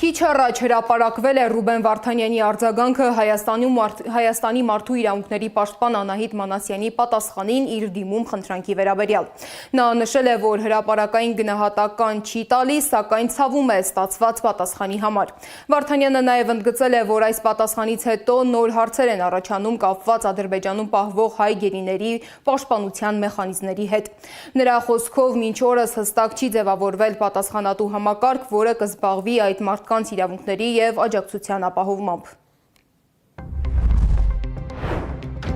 Քիչ առաջ հրապարակվել է Ռուբեն Վարդանյանի արձագանքը Հայաստանի մարդու իրավունքների պաշտպան Անահիտ Մանասյանի պատասխանին իր դիմում խնդրանքի վերաբերյալ։ Նա նշել է, որ հրապարակային գնահատական չի տալիս, սակայն ցավում է ստացված պատասխանի համար։ Վարդանյանը նաև ընդգծել է, որ այս պատասխանից հետո նոր հարցեր են առաջանում կապված Ադրբեջանում պահվող հայ գերիների պաշտպանության մեխանիզմների հետ։ Նրա խոսքով մինչ օրս հստակ չի ձևավորվել պատասխանատու համակարգ, որը կզբաղվի այդ մարդկանց իրավունքների և աջակցության ապահովմամբ։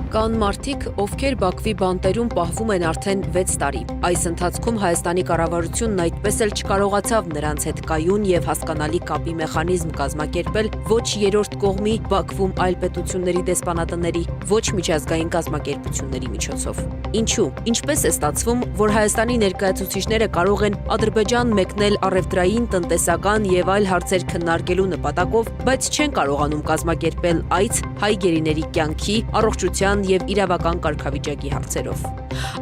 Կան մարդիկ, ովքեր Բաքվի բանտերում պահվում են արդեն 6 տարի։ Այս ընթացքում Հայաստանի կառավարությունն այդպես էլ չկարողացավ նրանց հետ կայուն եւ հասկանալի կապի մեխանիզմ կազմակերպել ոչ երրորդ կողմի Բաքվում այլ պետությունների դեսպանատների, ոչ միջազգային կազմակերպությունների միջոցով։ Ինչու՞։ Ինչպես է ստացվում, որ Հայաստանի ներկայացուցիչները կարող են Ադրբեջան մեկնել առևտրային, տնտեսական եւ այլ հարցեր քննարկելու նպատակով, բայց չեն կարողանում կազմակերպել այց հայ գերիների կյանքի, առողջության եւ իրավական կարգավիճակի հարցերով։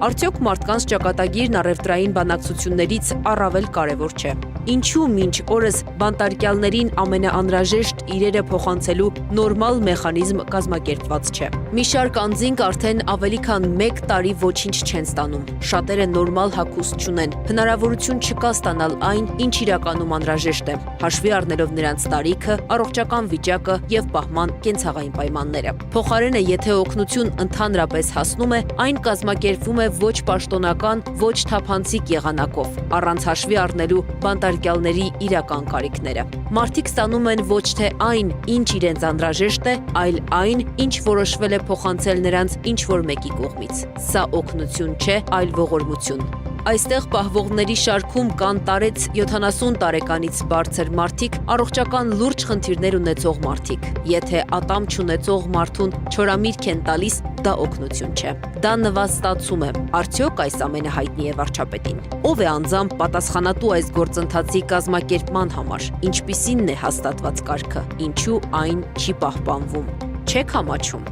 Արդյոք մարդկանց ճակատագիրն առևտրային բանակցություններից առավել կարևոր չէ։ Ինչու մինչ օրս բանտարկյալներին ամենաանհրաժեշտ իրերը փոխանցելու նորմալ մեխանիզմ կազմակերպված չէ։ Մի շարք անձինք արդեն ավելի քան 1 տարի ոչինչ չեն ստանում։ Շատերը նորմալ հագուստ չունեն։ Հնարավորություն չկա ստանալ այն, ինչ իրականում անհրաժեշտ է, հաշվի առնելով նրանց տարիքը, առողջական վիճակը եւ պահման կենցաղային պայմանները։ Փոխարենը, եթե օգնություն ընդհանրապես հասնում է, այն կազմակերպվում է ոչ պաշտոնական, ոչ թափանցիկ եղանակով, առանց հաշվի առնելու բանտարկյալների իրական կարիքները։ Մարդիկ ստանում են ոչ թե այն, ինչ իրենց անհրաժեշտ է, այլ այն, ինչ որոշվել է փոխանցել նրանց ինչ-որ մեկի կողմից։ Սա օգնություն չէ, այլ ողորմություն։ Այստեղ պահվողների շարքում կան տարեց 70 տարեկանից բարձր մարդիկ, առողջական լուրջ խնդիրներ ունեցող մարդիկ։ Եթե ատամ չունեցող մարդուն չորամիրք են տալիս, դա օգնություն չէ։ Դա նվաստացում է։ Արդյոք այս ամենը հայտնի է վարչապետին։ Ով է անձամբ պատասխանատու այս գործընթացի կազմակերպման համար։ Ինչպիսին է հաստատված կարգը։ Ինչու այն չի պահպանվում։ Չեք համաչում։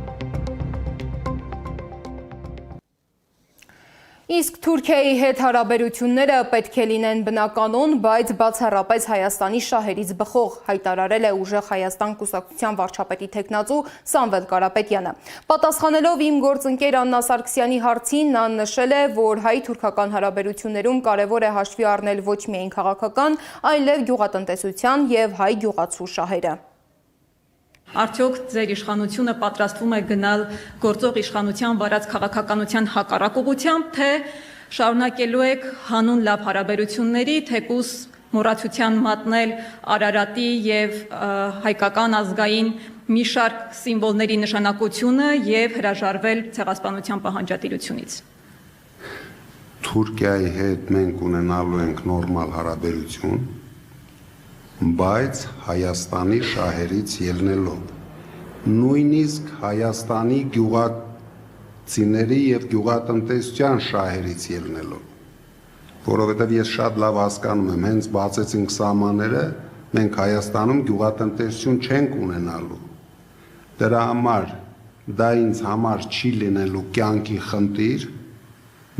Իսկ Թուրքիայի հետ հարաբերությունները պետք է լինեն բնականon, բայց բացառապես Հայաստանի շահերից բխող, հայտարարել է ուժեղ Հայաստան կուսակցության վարչապետի թեկնածու Սամվել Կարապետյանը։ Պատասխանելով իմ գործընկեր Աննա Սարգսյանի հարցին, նա նշել է, որ հայ-թուրքական հարաբերություններում կարևոր է հաշվի առնել ոչ միայն քաղաքական, այլև գյուղատնտեսության և հայ գյուղացու շահերը։ Արդյոք ձեր իշխանությունը պատրաստվում է գնալ գործող իշխանության վարած քաղաքականության հակառակ ուղղությամբ, թե շարունակելու եք հանուն լավ հարաբերությունների, թեկուզ մոռացության մատնել Արարատի եւ հայկական ազգային մի շարք սիմվոլների նշանակությունը եւ հրաժարվել ցեղասպանության պահանջատիրությունից։ Թուրքիայի հետ մենք ունենալու ենք նորմալ հարաբերություն, բայց Հայաստանի շահերից ելնելով, նույնիսկ Հայաստանի գյուղացիների և գյուղատնտեսության շահերից ելնելով, որովհետև ես շատ լավ հասկանում եմ, հենց բացեցինք սահմանները, մենք Հայաստանում գյուղատնտեսություն չենք ունենալու։ Դրա համար դա ինձ համար չի լինելու կյանքի խնդիր,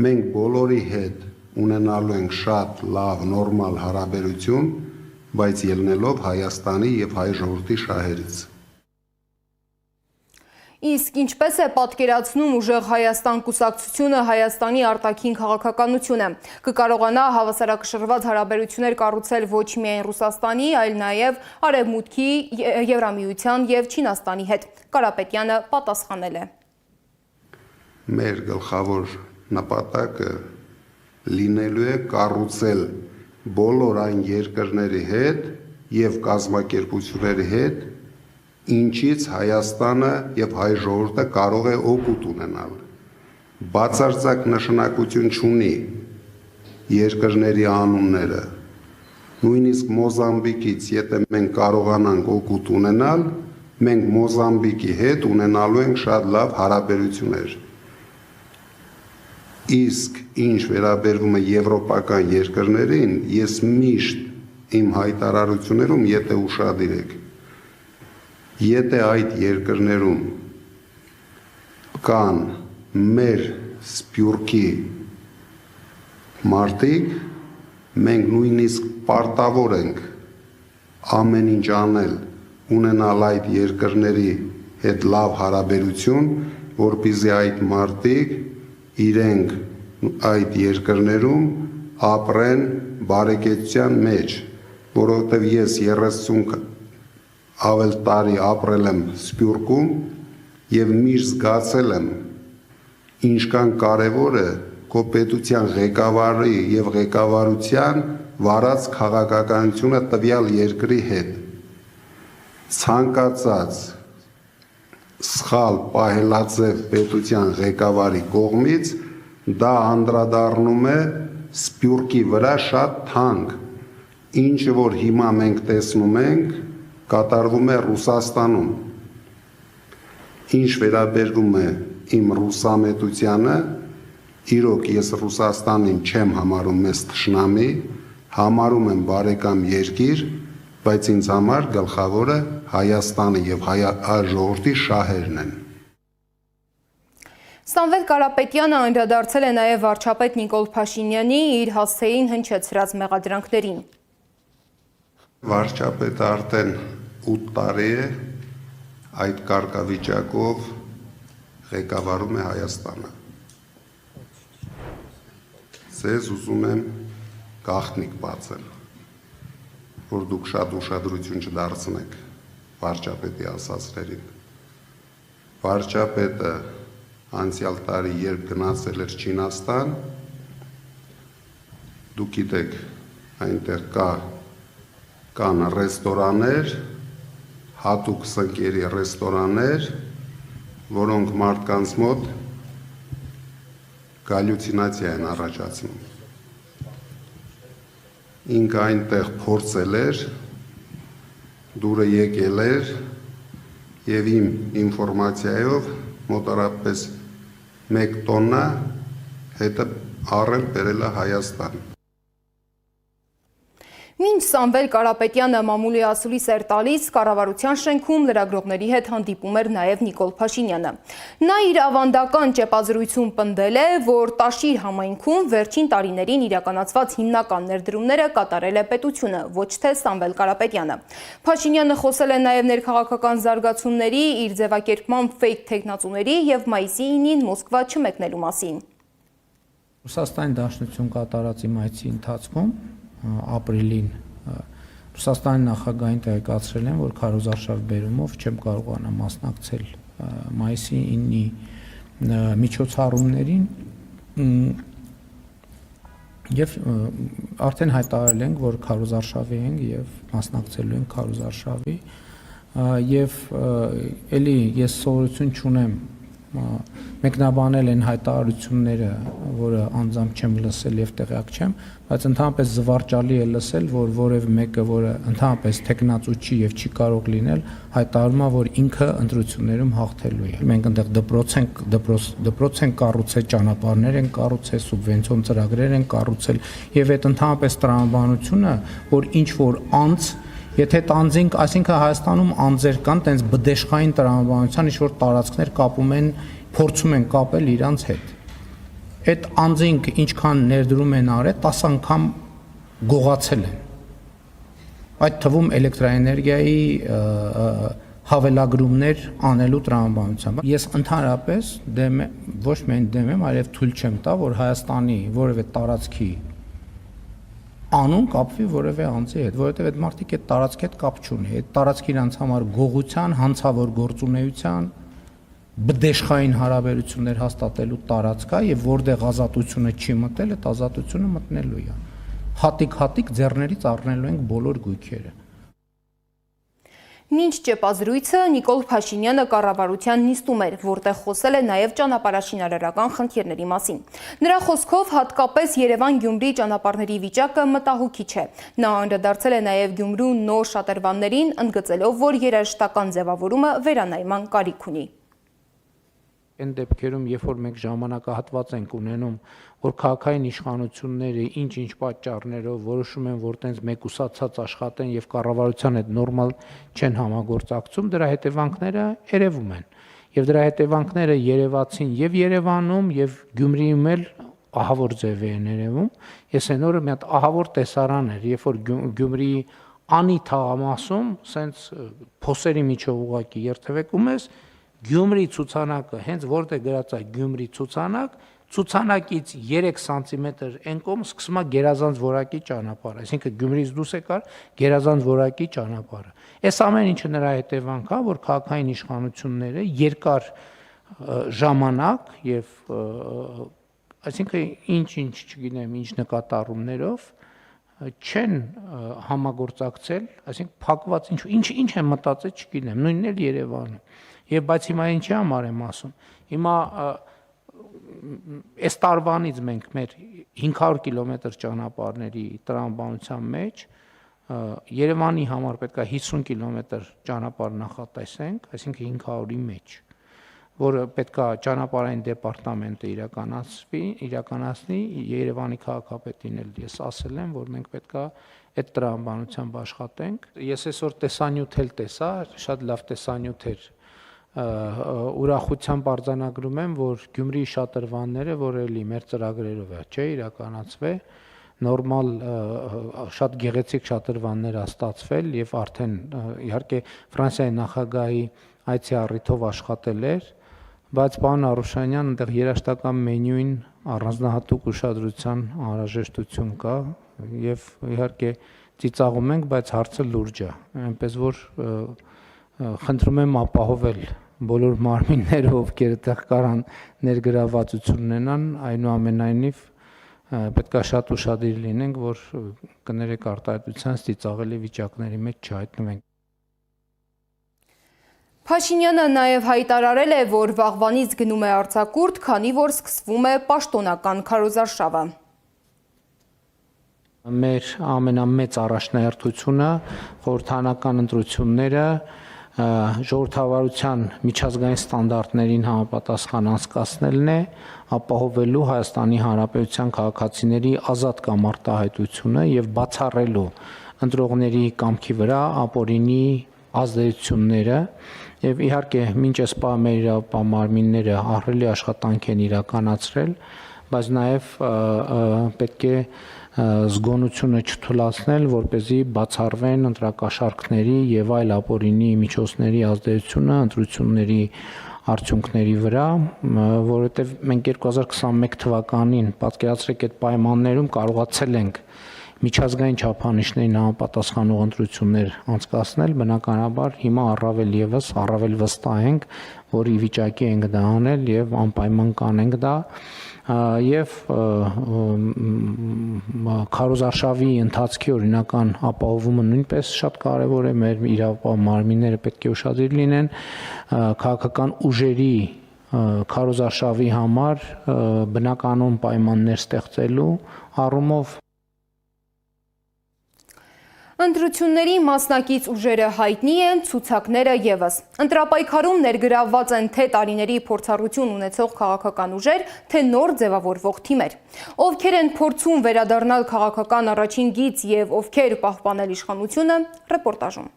մենք բոլորի հետ ունենալու ենք շատ լավ, նորմալ հարաբերություն, բայց ելնելով Հայաստանի և հայ ժողովրդի շահերից։ Իսկ ինչպես է պատկերացնում ուժեղ Հայաստան կուսակցությունը Հայաստանի արտաքին քաղաքականությունը։ Կկարողանա հավասարակշռված հարաբերություններ կառուցել ոչ միայն Ռուսաստանի, այլ նաև Արևմուտքի, Եվրամիության և Չինաստանի հետ։ Կարապետյանը պատասխանել է։ Մեր գլխավոր նպատակը լինելու է կառուցել բոլոր այն երկրների հետ և կազմակերպությունների հետ, ինչից Հայաստանը և հայ ժողովուրդը կարող է օգուտ ունենալ։ Բացարձակ նշանակություն չունի երկրների անունները, նույնիսկ Մոզամբիկից, եթե մենք կարողանանք օգուտ ունենալ, մենք Մոզամբիկի հետ ունենալու ենք շատ լավ հարաբերություններ։ Իսկ ինչ վերաբերվում է եվրոպական երկրներին, ես միշտ իմ հայտարարություններում, եթե ուշադիր եք, եթե այդ երկրներում կան մեր սփյուռքի մարդիկ, մենք նույնիսկ պարտավոր ենք ամեն ինչ անել, ունենալ այդ երկրների հետ լավ հարաբերություն, որպեսզի այդ մարդիկ իրենք այդ երկրներում ապրեն բարեկեցության մեջ, որովհետև ես 30 ավել տարի ապրել եմ Սփյուռքում եւ միշտ զգացել եմ ինչքան կարևոր է քո պետության ղեկավարի եւ ղեկավարության վարած քաղաքականությունը տվյալ երկրի հետ ցանկացած սխալ պահելաձև պետության ղեկավարի կողմից դա անդրադառնում է Սփյուռքի վրա շատ թանկ, ինչը որ հիմա մենք տեսնում ենք, կատարվում է Ռուսաստանում։ Ինչ վերաբերում է իմ ռուսամետությանը, իրոք ես Ռուսաստանին չեմ համարում մեծ թշնամի, համարում եմ բարեկամ երկիր, բայց ինձ համար գլխավորը Հայաստանը եւ ժողովրդի շահերն են։ Սամվել Կարապետյանը անդրադարձել է նաև վարչապետ Նիկոլ Փաշինյանի իր հասցեին հնչեցրած մեղադրանքներին։ Վարչապետը արդեն 8 տարի է այդ կարգավիճակով ղեկավարում է Հայաստանը։ Ձեզ ուզում եմ գաղտնիք բացել, որ դուք շատ ուշադրություն չդարձնեք վարչապետի ասածներին։ Վարչապետը անցյալ տարի երբ գնացել էր Չինաստան, դուք գիտեք, այնտեղ կան ռեստորաններ, հատուկ սնկերի ռեստորաններ, որոնք մարդկանց մոտ գալյուցինացիա են առաջացնում։ Ինքը այնտեղ փորձել էր, դուրը եկել էր եւ իմ ինֆորմացիայով մոտարապես 1 տոննա հետը առել բերել է Հայաստան։ Մինչ Սամվել Կարապետյանը մամուլի ասուլիս էր տալիս, կառավարության շենքում լրագրողների հետ հանդիպում էր նաև Նիկոլ Փաշինյանը։ Նա իր ավանդական ճեպազրույցում պնդել է, որ Տաշիր համայնքում վերջին տարիներին իրականացված հիմնական ներդրումները կատարել է պետությունը, ոչ թե Սամվել Կարապետյանը։ Փաշինյանը խոսել է նաև ներքաղաքական զարգացումների, իր ձևակերպման ֆեյք թեկնածուների եւ մայիսի 9-ին Մոսկվա չմեկնելու մասին։ Ռուսաստանի Դաշնություն կատարած իմ այցի ընթացքում ապրիլին Ռուսաստանի նախագահին տեղեկացրել են, որ քարոզարշավ բերումով չեմ կարողանա մասնակցել մայիսի 9-ի միջոցառումներին եւ արդեն հայտարարել ենք, որ քարոզարշավի ենք եւ մասնակցելու ենք քարոզարշավի եւ էլի ես սովորություն չունեմ մեկնաբանել են հայտարարությունները, որը անձամբ չեմ լսել եւ տեղյակ չեմ, բայց ընդհանրապես զվարճալի է լսել, որ որևէ մեկը, որը ընդհանրապես տեխնացու չի եւ չի կարող լինել, հայտարարում է, որ ինքը ընտրություններում հաղթելու է։ Մենք այնտեղ դպրոց են կառուցել, ճանապարհներ են կառուցել, սուբվենցիոն ծրագրեր են կառուցել եւ այդ ընդհանրապես տրամաբանությունը, որ ինչ որ անձ Եթե տանձինք, այսինքն Հայաստանում անձեր կան, տենց բդեշխային տրամաբանության ինչ-որ տարածքներ կապում են, փորձում են կապել իրանց հետ։ Այդ անձինք ինչքան ներդրում են արել, 10 անգամ գողացել են։ Այդ թվում էլեկտրաէներգիայի հավելագրումներ անելու տրամաբանությամբ։ Ես ընդհանրապես ոչ միայն դեմ եմ, այլև թույլ չեմ տա, որ Հայաստանի որևէ տարածքի անուն կապվի որևէ անձի հետ, որովհետև այդ մարդիկ այդ տարածքի հետ կապ չունի։ Այդ տարածքը իրանց համար գողության, հանցավոր գործունեության, բդեշխային հարաբերություններ հաստատելու տարածք է եւ որտեղ ազատությունը չի մտել, այդ ազատությունը մտնելու է։ Հատիկ ձեռներից առնելու ենք բոլոր գույքերը։ Մինչ ճեպազրույցը Նիկոլ Փաշինյանը կառավարության նիստում էր, որտեղ խոսել է նաև ճանապարհաշինարարական խնդիրների մասին։ Նրա խոսքով հատկապես Երևան-Գյումրի ճանապարհների վիճակը մտահոգիչ է։ Նա անդրադարձել է նաև Գյումրու նոր շատրվաններին, ընդգծելով, որ երաժշտական ձևավորումը վերանայման կարիք ունի։ Այն դեպքերում, երբ որ մենք ժամանակահատված ենք ունենում, որ քաղաքային իշխանությունները ինչ-ինչ պատճառներով որոշում են, որ տենց մեկուսացած աշխատեն եւ կառավարության հետ նորմալ չեն համագործակցում, դրա հետևանքները երևում են։ Եվ դրա հետևանքները երևացին եւ Երևանում եւ Գյումրիում էլ ահավոր ձև են երևում։ Ես այն օրը մի հատ ահավոր տեսարան էր, երբ որ Գյումրիի անի թաղամասում սենց փոսերի միջով ուղակի երթևեկում ես Գյումրի ցուցանակը, հենց որտեղ գրած է Գյումրի ցուցանակից 3 սանտիմետր այն կողմ սկսում է գերազանց որակի ճանապարհը, այսինքն Գյումրիից դուրս եկար գերազանց որակի ճանապարհը։ Այս ամեն ինչը նրա հետևանք է, որ քաղաքային իշխանությունները երկար ժամանակ եւ այսինքն ինչ չգիտեմ, ինչ նկատառումներով չեն համագործակցել, այսինքն փակված ինչ են մտածել, չգիտեմ, նույնն էլ Երևանում։ Եվ բայց հիմա ինչի համար եմ ասում։ Հիմա այս տարվանից մենք մեր 500 կիլոմետր ճանապարհների տրամաբանության մեջ Երևանի համար պետք է 50 կիլոմետր ճանապարհ նախատեսենք, այսինքն 500-ի մեջ, որը պետք է ճանապարհային դեպարտամենտը իրականացնի, Երևանի քաղաքապետին էլ ես ասել եմ, որ մենք պետք է այդ տրամաբանությամբ աշխատենք։ Ես այսօր տեսանյութ էլ տեսա, շատ լավ տեսանյութ էր, ուրախությամբ արձանագրում եմ, որ Գյումրիի շատրվանները, որ էլի մեր ծրագրերով է, չէ, իրականացվել, նորմալ շատ գեղեցիկ շատրվաններ է ստացվել եւ արդեն իհարկե Ֆրանսիայի նախագահի այցի առիթով աշխատել էր, բայց պարոն Արուշանյան, այնտեղ երաժշտական մենյուին առանձնահատուկ ուշադրության անհրաժեշտություն կա եւ իհարկե ծիծաղում ենք, բայց հարցը լուրջ է, այնպես որ խնդրում եմ ապահովել բոլոր մարմինները, ովքեր այդտեղ կարան ներգրավվածություն ունենան, այնուամենայնիվ պետք է շատ ուշադիր լինենք, որ կներեք արտահայտության ծիծաղելի վիճակների մեջ չհայտնվենք։ Փաշինյանը նաև հայտարարել է, որ վաղվանից գնում է արձակուրդ, քանի որ սկսվում է պաշտոնական քարոզարշավը։ Մեր ամենամեծ առաջնահերթությունը խորհրդանական ընտրությունները ժողովրդավարության միջազգային ստանդարտներին համապատասխան անցկացնելն է, ապահովելու Հայաստանի Հանրապետության քաղաքացիների ազատ կամ արտահայտությունը եւ բացառելու ընտրողների կամքի վրա ապօրինի ազդեցությունները եւ իհարկե մինչ այս պահ մեր իրավապահ մարմինները ահռելի աշխատանք են իրականացրել, բայց նաեւ պետք է զգոնությունը չթույլատրել, որպեսզի բացառվեն ընտրակաշառքների եւ այլ ապօրինի միջոցների ազդեցությունը ընտրությունների արդյունքների վրա, որովհետեւ մենք 2021 թվականին պատկերացրեք այդ պայմաններում կարողացել ենք միջազգային չափանիշներին համապատասխանող ընտրություններ անցկացնել, բնականաբար հիմա առավել վստահ ենք, որ ի վիճակի ենք դա անել եւ անպայման կանենք դա եւ քարոզարշավի ընթացքի օրինական ապահովումը նույնպես շատ կարեւոր է, մեր իրավապահ մարմինները պետք է ուշադիր լինեն քաղաքական ուժերի քարոզարշավի համար բնականon պայմաններ ստեղծելու առումով։ Ընտրությունների մասնակից ուժերը հայտնի են, ցուցակները եւս։ Ընտրապայքարում ներգրավված են թե տարիների փորձառություն ունեցող քաղաքական ուժեր, թե նոր ձևավորվող թիմեր։ Ովքեր են փորձում վերադառնալ քաղաքական առաջին գիծ եւ ովքեր պահպանել իշխանությունը, ռեպորտաժում։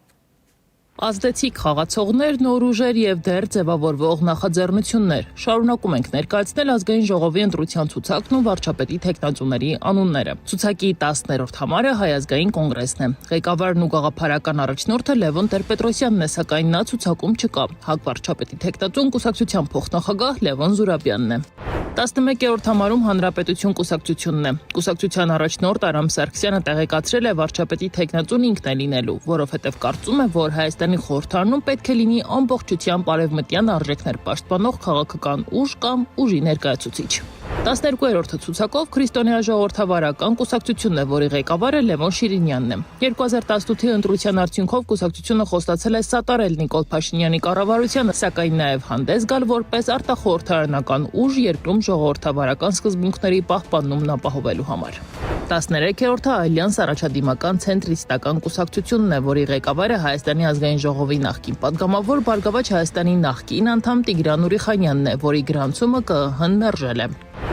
Ազդեցիկ խաղացողներ, նոր ուժեր եւ դեռ ձևավորվող նախաձեռնություններ։ Շարունակում ենք ներկայացնել ազգային ժողովի ընտրության ցուցակն ու վարչապետի թեկնածուների անունները։ Ցուցակի 10-րդ համարը Հայ ազգային կոնգրեսն է։ Ղեկավարն ու գաղափարական առաջնորդը Լևոն Տեր-Պետրոսյանն է, սակայն նա ցուցակում չկա։ ՀԱԿ վարչապետի թեկնածուն կուսակցության փոխնախագահ Լևոն Զուրաբյանն է։ 11-րդ համարում Հանրապետություն կուսակցությունն է։ Կուսակցության առաջնորդ Արամ Սարգսյանը տեղեկացրել է վարչապետի թեկնածուն ինքն է լինելու, որովհետև կարծում է, որ Հայաստանի խորհրդարանում պետք է լինի ամբողջությամբ արևմտյան արժեքներ պաշտպանող քաղաքական ուժ կամ ուժի ներկայացուցիչ։ 12-րդ ցուցակով Քրիստոնյա ժողովրդավարական կուսակցությունն է, որի ղեկավարը Լևոն Շիրինյանն է։ 2018-ի ընտրության արդյունքով կուսակցությունը խոստացել է սատարել Նիկոլ Փաշինյանի կառավարությանը, սակայն նաև հանդես գալ որպես արտախորհրդարանական ուժ երկրում ժողովրդավարական սկզբունքների պահպանումն ապահովելու համար։ 13-րդը Ալյանս առաջադիմական ցենտրիստական կուսակցությունն է, որի ղեկավարը Հայաստանի ազգային ժողովի նախկին падգամավոր Բարգավաճ Հայաստանի նախկին անդամ Տիգրան Ուրիխանյանն է, որի գրանցումը ԿԸՀ-ն մերժել է։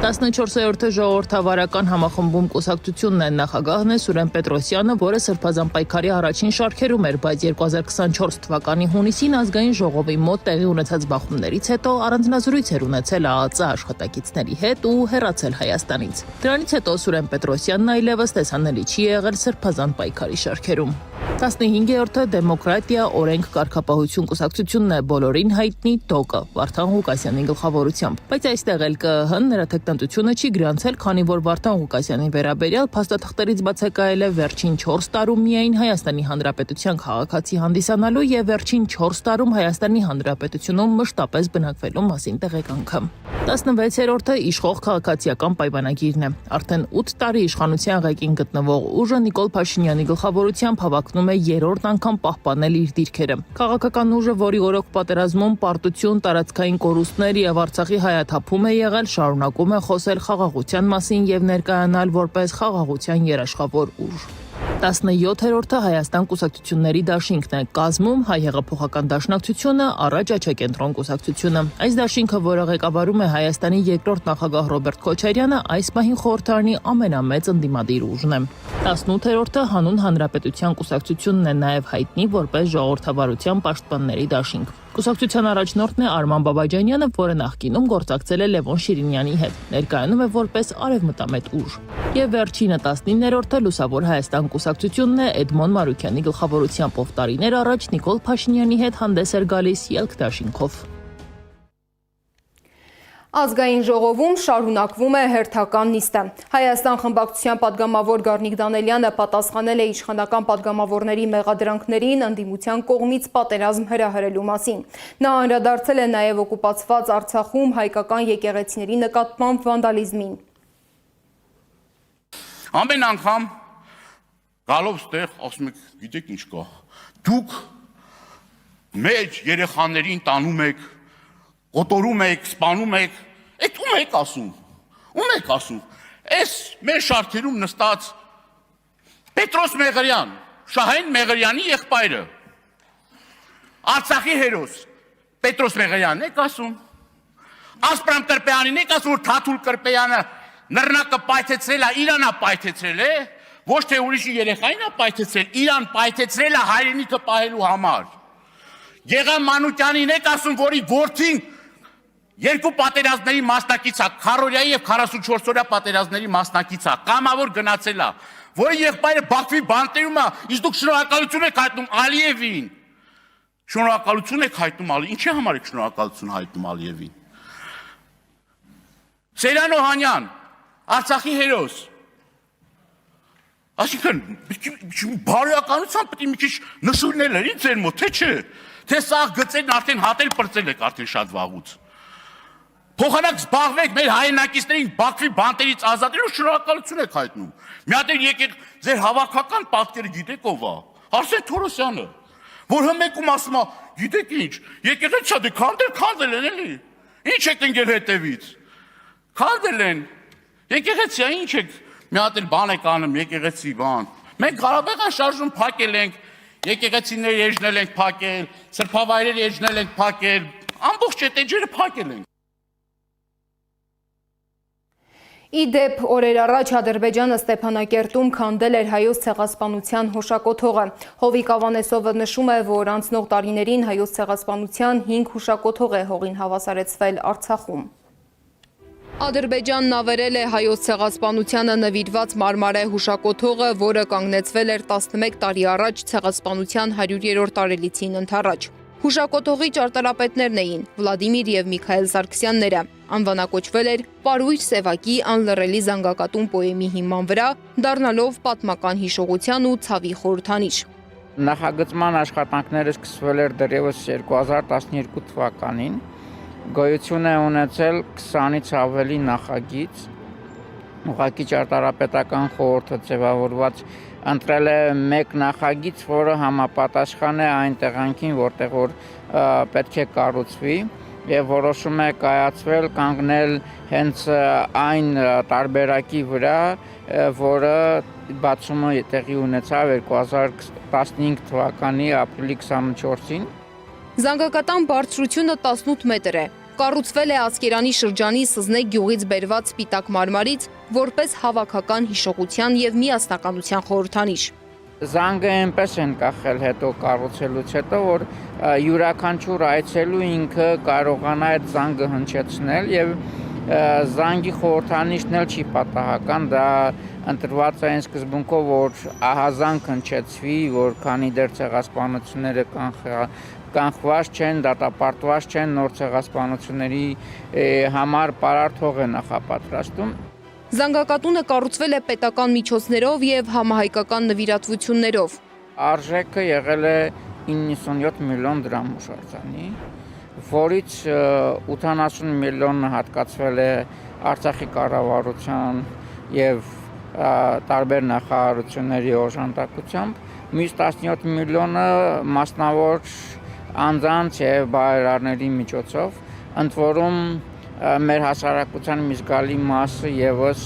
14-րդը ժողովրդավարական համախմբում կուսակցությունն է, նախագահն է Սուրեն Պետրոսյանը, որը սրբազան պայքարի առաջին շարքերում էր, բայց 2024 թվականի հունիսին ազգային ժողովի մոտ տեղի ունեցած բախումներից հետո առանձնազրույց էր ունեցել ԱԱԾ աշխատակիցների հետ ու հեռացել Հայաստանից։ Դրանից հետո Սուրեն Պետրոսյանն այլևս տեսանելի չի եղել սրբազան պայքարի շարքերում։ 15-րդը դեմոկրատիա, օրենք, կարգապահություն կուսակցությունն է բոլորին հայտնի ԴՕԿ-ը Վարդան Ղուկասյանի գլխավորությամբ։ Բայց այստեղ էլ ԿԸՀ-ն նրա թեկնածությունը չի գրանցել, քանի որ Վարդան Ղուկասյանի վերաբերյալ փաստաթղթերից բացակայել է վերջին 4 տարում միայն Հայաստանի Հանրապետության քաղաքացի հանդիսանալու եւ վերջին 4 տարում Հայաստանի Հանրապետությունում մշտապես բնակվելու մասին տեղեկանքը։ 16-րդը իշխող քաղաքացիական պայմանագիրն է։ Արդեն 8 տարի իշխանության ղեկին գտնվող ուժը Նիկոլ Փաշինյանի գլխավորությամբ հավակնում է երրորդ անգամ պահպանել իր դիրքերը։ Քաղաքական ուժը, որի օրոք պատերազմում պարտություն, տարածքային կորուստներ եւ Արցախի հայաթափում է եղել, շարունակում է խոսել խաղաղության մասին եւ ներկայանալ որպես խաղաղության երաշխավոր ուժ։ 17-րդը Հայաստան կուսակցությունների դաշինքն է, կազմում Հայ հեղափոխական դաշնակցությունը, առաջ Աչակենտրոն կուսակցությունը։ Այս դաշինքը, որը ղեկավարում է Հայաստանի երկրորդ նախագահ Ռոբերտ Քոչարյանը, այս պահին խորհրդարանի ամենամեծ ընդդիմադիր ուժն է։ 18-րդը Հանուն Հանրապետության կուսակցությունն է, նաև հայտնի որպես ժողովրդավարության պաշտպանների դաշինք։ Կուսակցության առաջնորդն է Արման Բաբաջանյանը, որը նախկինում գործակցել է Լևոն Շիրինյանի հետ, ներկայանում է որպես արևմտամետ ուժ։ Եվ վերջինը 19-րդը Լուսավոր Հայաստան կուսակցությունն է, Էդմոն Մարուքյանի գլխավորությամբ, ով տարիներ առաջ Նիկոլ Փաշինյանի հետ հանդես էր գալիս ելք դաշինքով։ Ազգային ժողովում շարունակվում է հերթական նիստը։ Հայաստան խմբակցության պատգամավոր Գառնիկ Դանելյանը պատասխանել է իշխանական պատգամավորների մեղադրանքներին ընդդիմության կողմից պատերազմ հրահրելու մասին։ Նա անդրադարձել է նաև օկուպացված Արցախում հայկական եկեղեցիների նկատմամբ վանդալիզմին։ Ամեն անգամ գալով ստեղ ասում եք, գիտեք ինչ կա, դուք մեր երեխաներին տանում եք, կոտորում եք, սպանում եք, այդ ում եք ասում, այս մեր շարքերում նստած Պետրոս Մեղրյան, Շահեն Մեղրյանի եղբայրը, Արցախի հերոս, Պետրոս Մեղրյանն եք ասում, Ասպրամ Կրպեյանին եք ասում, որ Թաթուլ Կրպեյանը նռնակը պայթեցրել է, Իրանա պայթեցրել է, ոչ թե ուրիշի երեխային է պայթեցրել, Իրան պայթեցրել է հայրենիքը պահելու համար։ Գեգամ Մանուկյանին եք ասում, որի որդին երկու պատերազմների մասնակից է, Քարորիայի եւ 44-օրյա պատերազմների մասնակից է, կամավոր գնացել է, որի եղբայրը Բաքվի բանտերում է, իսկ դուք շնորհակալություն եք հայտնում Ալիևին։ Շնորհակալություն եք հայտնում Ալիևին, ինչի համար եք շնորհակալություն հայտնում Ալիևին։ Սեյրան Օհանյան, Արցախի հերոս։ Այսինքն, բարոյականության պետք է մի քիչ նշույլներ էր ձեր մոտ, թե չէ։ Թե սա գծերն արդեն հատել պրծել եք արդեն շատ վաղուց։ Փոխանակ զբաղվեք մեր հայրենակիցներին Բաքվի բանտերից ազատելու շնորհակալություն եք հայտնում։ Մի հատ եկեք ձեր հավաքական պատկերը գիտեք ով է։ Արսեն Թորոսյանը, որ հմեկում ասում է, գիտեք ինչ, եկեղեցի դե քանդել են էլի։ Ինչ եք ընկել հետևից։ Քանդել են։ Եկեղեցի ինչ եք, մի հատ էլ բան եք անում, եկեղեցի բան։ Մենք Ղարաբաղյան շարժում փակել ենք, եկեղեցիներ էջնել ենք փակել, սրբավայրեր էջնել ենք փակել, ամբողջ այդ էջերը փակել ենք։ Իդեպ օրեր առաջ Ադրբեջանը Ստեփանակերտում քանդել էր հայոց ցեղասպանության հուշակոթողը։ Հովիկ Ավանեսովը նշում է, որ անցնող տարիներին հայոց ցեղասպանության 5 հուշակոթող է հողին հավասարեցվել Արցախում։ Ադրբեջանն ավերել է հայոց ցեղասպանությանը նվիրված Մարմարե հուշակոթողը, որը կանգնեցվել էր 11 տարի առաջ ցեղասպանության 100-րդ տարելիցին ընդառաջ։ Հուշակոթողի ճարտարապետներն էին Վլադիմիր եւ Միքայել Սարգսյանները։ Անվանակոչվել էր Պարույր Սևակի անլռելի զանգակատուն պոեմի հիման վրա, դառնալով պատմական հիշողության ու ցավի խորհրդանիշ։ Նախագծման աշխատանքները սկսվել էր դեռևս 2012 թվականին։ Գոյություն է ունեցել 20-ից ավելի նախագիծ, ուղղակի ճարտարապետական խորհուրդը ձևավորված ընտրել է մեկ նախագիծ, որը համապատասխան է այն տեղանքին, որտեղ որ պետք է կառուցվի, եւ որոշում է կայացվել կանգնել հենց այն տարբերակի վրա, որը բացումը տեղի ունեցավ 2015 թվականի ապրիլի 24-ին։ Զանգակատան բարձրությունը 18 մետր է։ Կառուցվել է Ասկերանի շրջանի Սզնեկ գյուղից բերված սպիտակ մարմարից, որպես հավաքական հիշողության եւ միասնականության խորհրդանիշ։ Զանգը այնպես են կախել հետո կառուցելուց հետո, որ յուրաքանչյուր այցելու ինքը կարողանա այդ զանգը հնչեցնել եւ Զանգի խորհրդանիշն էլ չի պատահական, դա ընտրված է այն սկզբունքով, որ ահազանգ հնչեցվի, որ քանի դեռ ցեղասպանությունները կանխված չեն, դատապարտված չեն, նոր ցեղասպանությունների համար պարարտ հող է նախապատրաստում։ Զանգակատունը կառուցվել է պետական միջոցներով եւ համահայկական նվիրատվություններով։ Արժեքը եղել է 97 միլիոն դրամ հուշարձանի, որից 80 միլիոնը հատկացվել է Արցախի կառավարության եւ տարբեր նախարարությունների օժանդակությամբ, մյուս 17 միլիոնը մասնավոր անձանց եւ բարերարների միջոցով, ընդ որում մեր հասարակության մի զգալի մասը եւս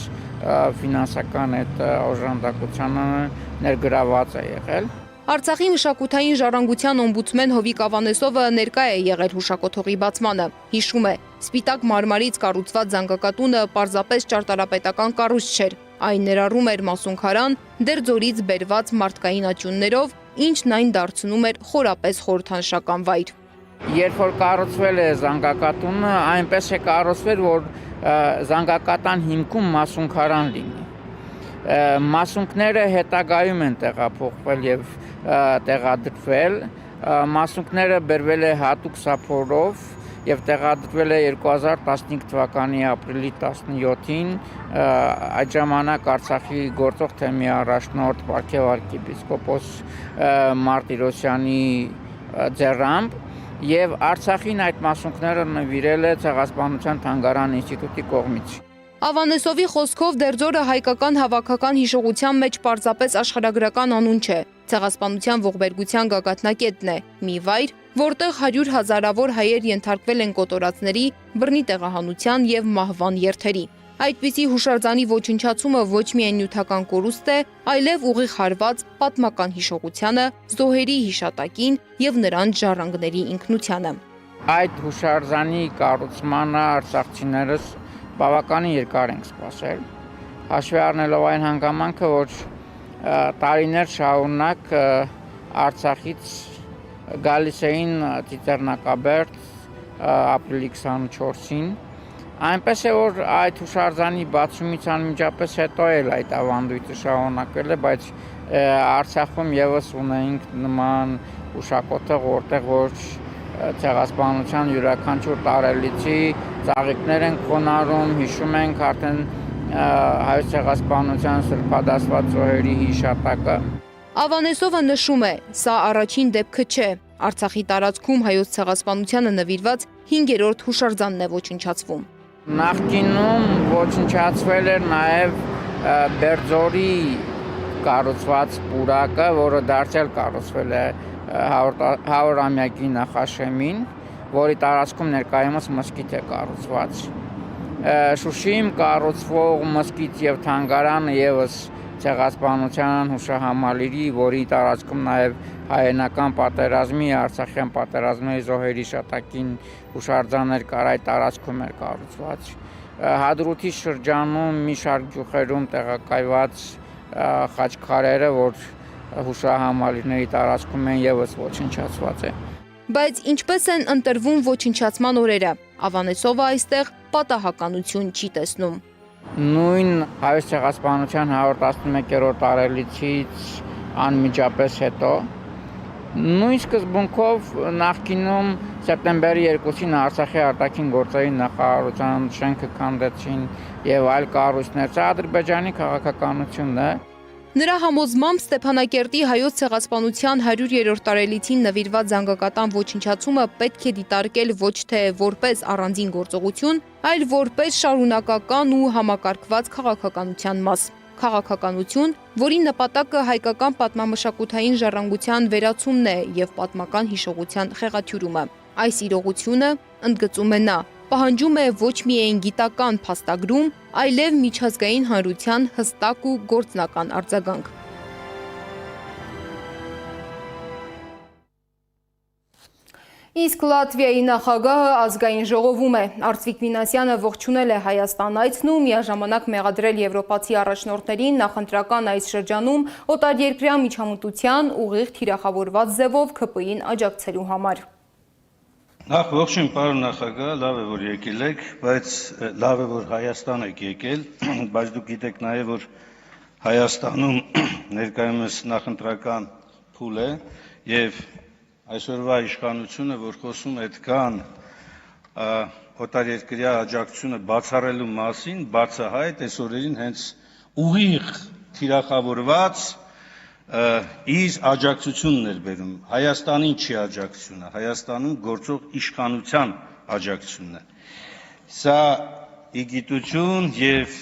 ֆինանսական այդ օժանդակությանը ներգրաված է եղել։ Արցախի մշակութային ժառանգության օմբուդսմեն Հովիկ Ավանեսովը ներկա է եղել հուշակոթողի բացմանը։ Հիշում է, Սպիտակ մարմարից կառուցված զանգակատունը պարզապես ճարտարապետական կառույց չէր, այն ներառում էր մասունքարան, դեռ ձորից բերված մարդկային աճյուններով, ինչն այն դարձնում էր խորապես խորհրդանշական վայր։ Երբ որ կառուցվել է զանգակատունը, այնպես է կառուցվել, որ զանգակատան հիմքում մասունքարան լինի։ Մասունքները հետագայում են տեղափոխվել եւ տեղադրվել, մասունքները բերվել է հատուկ սափորով եւ տեղադրվել է 2015 թվականի ապրիլի 17-ին այդ ժամանակ Արցախի գործող թեմի առաջնորդ Պարքև arczepiskopos Մարտիրոսյանի ձեռամբ եւ Արցախին այդ մասունքները նվիրել է Ցեղասպանության թանգարան ինստիտուտի կողմից։ Ավանեսովի խոսքով Դերձորը հայկական հավաքական հիշողության մեջ պարզապես աշխարհագրական անուն չէ, ցեղասպանության ողբերգության գագաթնակետն է, մի վայր, որտեղ 100 հազարավոր հայեր ենթարկվել են կոտորածների, բռնի տեղահանության եւ մահվան երթերի։ Այդպիսի հուշարձանի ոչնչացումը ոչ միայն նյութական կորուստ է, այլև ուղիղ հարված պատմական հիշողությանը, զոհերի հիշատակին եւ նրանց ժառանգների ինքնությանը։ Այդ հուշարձանի կառուցմանը արցախցիներս բավականին երկար ենք սպասել, հաշվի առնելով այն հանգամանքը, որ տարիներ շարունակ Արցախից գալիս էին Ծիծեռնակաբերդ ապրիլի 24-ին, այնպես է, որ այդ հուշարձանի բացումից անմիջապես հետո էլ այդ ավանդույթը շարունակվել է, բայց Արցախում եւս ունենք նման հուշակոթող, որտեղ որ ցեղասպանության յուրաքանչյուր տարելիցի ծաղիկներ են խոնարհում, հիշում ենք արդեն հայոց ցեղասպանության սրբադասված զոհերի հիշատակը։ Ավանեսովը նշում է, սա առաջին դեպքը չէ։ Արցախի տարածքում հայոց ցեղասպանությանը նվիրված 5-րդ հուշարձանն է ոչնչացվում։ Նախկինում ոչնչացվել էր նաև Բերձորի կառուցված պուրակը, որը դարձյալ կառուցվել է 100-ամյակի նախաշեմին, որի տարածքում ներկայումս մզկիթ է կառուցված։ Շուշիում կառուցվող մզկիթ եւ թանգարանը եւս ցեղասպանության հուշահամալիրի, որի տարածքում նաև հայերենական պատերազմի, արցախյան պատերազմի զոհերի հիշատակին հուշարձաններ կար, այդ տարածքում էր կառուցված։ Հադրութի շրջանում մի շարք գյուղերում տեղակայված խաչքարերը, որ հուշահամալիրների տարածքում են եւս ոչնչացված է։ Բայց ինչպես են ընտրվում ոչնչացման օրերը, Ավանեսովը այստեղ պատահականություն չի տեսնում։ Նույն հայոց ցեղասպանության 111-րդ տարելիցից անմիջապես հետո նույն սկզբունքով նախկինում սեպտեմբերի 2-ին Արցախի արտաքին գործերի նախարարության շենքը քանդեցին եւ այլ կառույցներ, սա Ադրբեջանի քաղաքականությունն է։ Նրա համոզմամբ Ստեփանակերտի հայոց ցեղասպանության 100-րդ տարելիցին նվիրված զանգակատան ոչնչացումը պետք է դիտարկել ոչ թե որպես առանձին գործողություն, այլ որպես շարունակական ու համակարգված քաղաքականության մաս։ Քաղաքականություն, որի նպատակը հայկական պատմամշակութային ժառանգության վերացումն է եւ պատմական հիշողության խեղաթյուրումը։ Այս իրողությունը, ընդգծում է նա, պահանջում է ոչ միայն գիտական փաստագրում, այլև միջազգային հանրության հստակ ու գործնական արձագանք։ Իսկ Լատվիայի նախագահը ազգային ժողովում է։ Արծվիկ Մինասյանը ողջունել է Հայաստան այցն ու միաժամանակ մեղադրել եվրոպացի առաջնորդներին նախընտրական այս շրջանում օտարերկրյա միջամտության ուղիղ թիրախավորված ձևով ՔՊ-ին աջակցելու համար։ Նախ ողջույն պարոն նախագահ, լավ է որ եկել եք, բայց լավ է որ Հայաստան եք եկել, բայց դուք գիտեք նաև որ Հայաստանում ներկայումս նախընտրական փուլ է եւ այսօրվա իշխանությունը, որ խոսում է այդքան օտարերկրյա աջակցությունը բացառելու մասին, բացահայտ այս օրերին հենց ուղիղ թիրախավորված իր աջակցությունն էր բերում, Հայաստանին չի աջակցությունը, Հայաստանում գործող իշխանության աջակցությունն է։ Սա իգիտություն եւ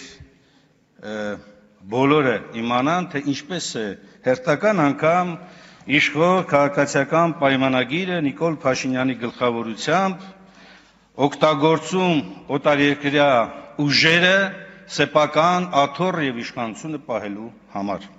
բոլորը իմանան, թե ինչպես է հերթական անգամ իշխող քաղաքացիական պայմանագիրը Նիկոլ Փաշինյանի գլխավորությամբ օգտագործում օտարերկրյա ուժերը սեփական աթոռ եւ իշխանությունը պահելու համար։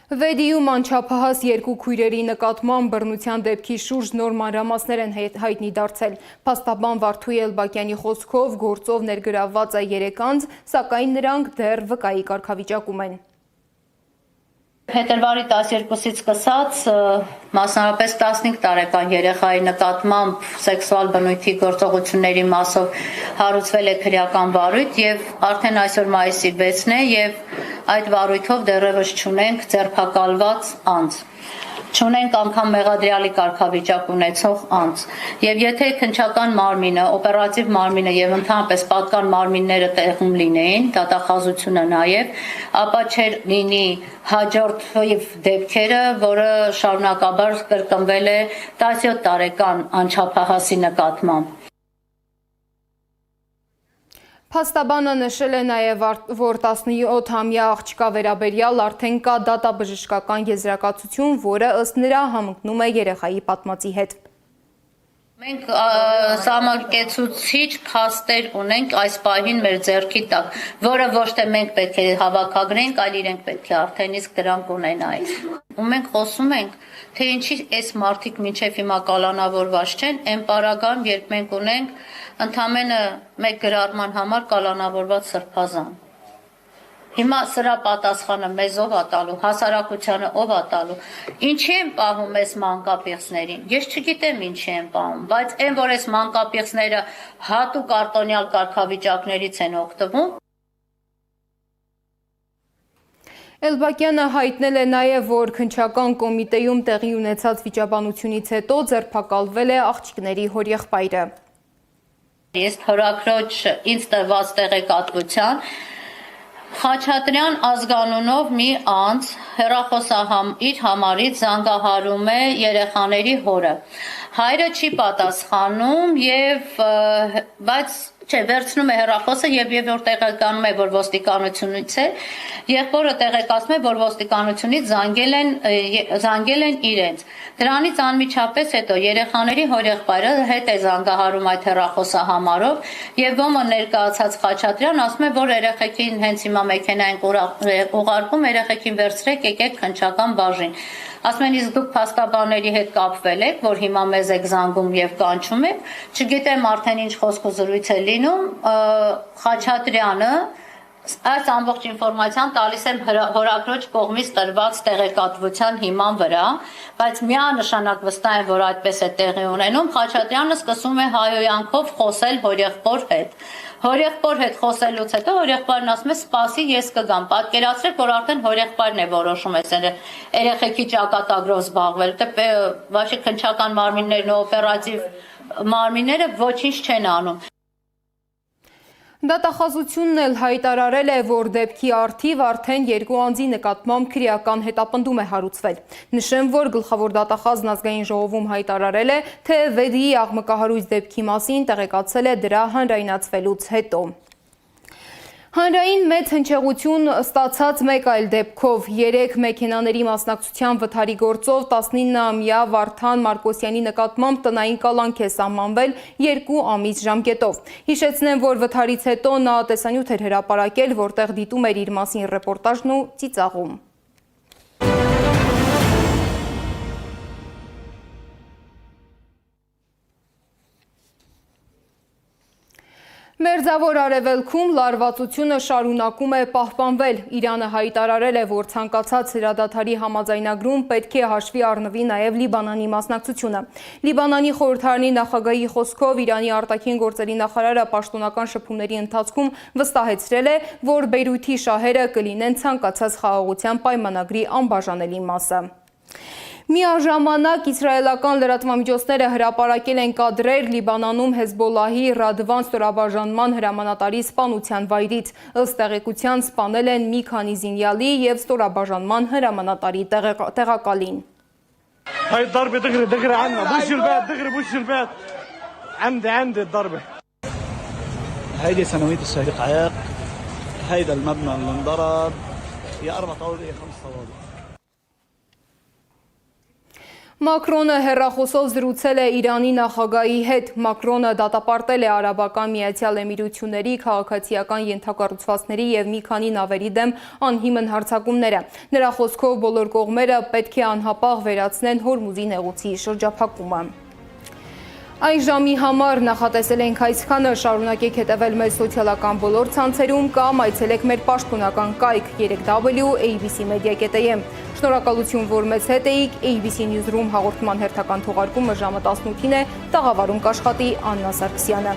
Վեդիում անչափահաս երկու քույրերի նկատմամբ բռնության դեպքի շուրջ նոր մանրամասներ են հայտնի դարձել։ Փաստաբան Վարդուհի Էլբակյանի խոսքով գործով ներգրավված է 3 անձ, սակայն նրանք դեռ վկայի կարգավիճակում են։ Փետրվարի 12-ից սկսած մասնավորապես 15 տարեկան երեխայի նկատմամբ սեքսուալ բնույթի գործողությունների մասով հարուցվել է քրեական վարույթ եւ արդեն այսօր մայիսի 6-ն է եւ այդ վարույթով դեռևս չունենք ձերբակալված անձ։ Չունենք անգամ մեղադրյալի կարգավիճակ ունեցող անձ։ Եվ եթե քննչական մարմինը, օպերատիվ մարմինը եւ ընդհանրապես պատկան մարմինները տեղում լինեին, դատախազությունը նաեւ, ապա չէր լինի հաջորդ դեպքերը, որը շարունակաբար կրկնվել է 17 տարեկան անչափահասի նկատմամբ։ Փաստաբանը նշել է նաև, որ 17-ամյա աղջկա վերաբերյալ արդեն կա դատաբժշկական եզրակացություն, որը ըստ նրա համընկնում է երեխայի պատմածի հետ։ Մենք սահմանկեցուցիչ փաստեր ունենք այս պահին մեր ձեռքի տակ, որը ոչ թե մենք պետք է հավաքագրենք, այլ իրենք պետք է արդեն իսկ դրանք ունենային։ Ու մենք խոսում ենք, թե ինչի այս մարդիկ մինչև հիմա կալանավորված չեն, այն պարագայում, երբ մենք ունենք ընդամենը մեկ գրառման համար կալանավորված սրբազան։ Հիմա սրա պատասխանը մեզ ով է տալու, հասարակությանը ով է տալու, ինչի են պահում այս մանկապիղծներին, ես չգիտեմ ինչի են պահում, բայց այն, որ այս մանկապիղծները հատուկ արտոնյալ կարգավիճակներից են օգտվում։ Էլբակյանը հայտնել է նաև, որ քննչական կոմիտեում տեղի ունեցած վիճաբանությունից հետո ձերբակալվել է աղջիկների հորեղբայրը։ Ես հորաքրոջ ինձ տրված տեղեկատվության Խաչատրյան ազգանունով մի անձ իր համարից զանգահարում է երեխաների հորը։ Հայրը չի պատասխանում բայց վերցնում է հեռախոսը եւ որ տեղեկանում է, որ ոստիկանությունից է, եղբորը տեղեկացնում է, որ ոստիկանությունից զանգել են իրենց։ Դրանից անմիջապես հետո երեխաների հորեղբայրը հետ է զանգահարում այդ հեռախոսահամարով եւ ո՞մը ներկայացած Խաչատրյան ասում է, որ երեխեքին հենց հիմա մեքենա են ուղարկում, երեխեքին վերցրեք, եկեք քննչական բաժին։ Ասում են, իսկ դուք փաստաբանների հետ կապվել եք, որ հիմա մեզ եք զանգում եւ կանչում եք, չգիտեմ արդեն ինչ խոսք ու զրույց է լինում, Խաչատրյանը այս ամբողջ ինֆորմացիան տալիս եմ հորաքրոջ կողմից տրված տեղեկատվության հիման վրա, բայց միանշանակ վստահ եմ, որ այդպես է տեղի ունենում, Խաչատրյանը սկսում է հայոյանքով խոսել հորեղբոր հետ։ Հորեղբոր հետ խոսելուց հետո հորեղբայրն ասում է սպասի ես կգամ, պատկերացրեք, որ արդեն հորեղբայրն է որոշում այս երեխեքի ճակատագրով զբաղվել, բացի քննչական մարմիններն ու օպերատիվ մարմինները ոչինչ չեն անում։ Դատախազությունն էլ հայտարարել է, որ դեպքի առթիվ արդեն երկու անձի նկատմամբ քրեական հետապնդում է հարուցվել։ Նշեմ, որ գլխավոր դատախազն ազգային ժողովում հայտարարել է, թե Վեդիի աղմկահարույց դեպքի մասին տեղեկացել է դրա հանրայնացվելուց հետո։ Հանրային մեծ հնչեղություն ստացած մեկ այլ դեպքով 3 մեքենաների մասնակցության վթարի գործով 19-ամյա Վարդան Մարկոսյանի նկատմամբ տնային կալանք է սահմանվել 2 ամիս ժամկետով։ Հիշեցնեմ, որ վթարից հետո նա տեսանյութ էր հրապարակել, որտեղ դիտում էր իր մասին ռեպորտաժն ու ծիծաղում։ Մերձավոր արևելքում լարվածությունը շարունակում է պահպանվել։ Իրանը հայտարարել է, որ ցանկացած հրադադարի համաձայնագրում պետք է հաշվի առնվի նաև Լիբանանի մասնակցությունը։ Լիբանանի խորհրդարանի նախագահի խոսքով Իրանի արտաքին գործերի նախարարը պաշտոնական շփումների ընթացքում վստահեցրել է, որ Բեյրութի շահերը կլինեն ցանկացած խաղաղության պայմանագրի անբաժանելի մասը։ Միաժամանակ իսրայելական լրատվամիջոցները հրապարակել են կադրեր Լիբանանում Հեզբոլլահի Ռադվան ստորաբաժանման հրամանատարի սպանության վայրից։ Ըստ տեղեկության սպանել են մի քանի զինյալի եւ ստորաբաժանման հրամանատարի տեղակալին։ Մակրոնը հեռախոսով զրուցել է Իրանի նախագահի հետ։ Մակրոնը դատապարտել է Արաբական Միացյալ Էմիրությունների քաղաքացիական ենթակառուցվածքների եւ մի քանի նավերի դեմ անհիմն հարձակումները։ Նրա խոսքով բոլոր կողմերը պետք է անհապաղ վերացնեն Հորմուզի նեղուցի շրջափակումը։ Այս ժամի համար նախատեսել ենք այսքանը, շարունակեք հետևել մեր սոցիալական բոլոր ցանցերում կամ այցելեք մեր պաշտոնական կայք www.abcmedia.am։ Շնորհակալություն, որ մեզ հետ էիք։ ABC Newsroom հաղորդման հերթական թողարկումը ժամը 18-ին է, տաղավարում կաշխատի Աննա Սարգսյանը։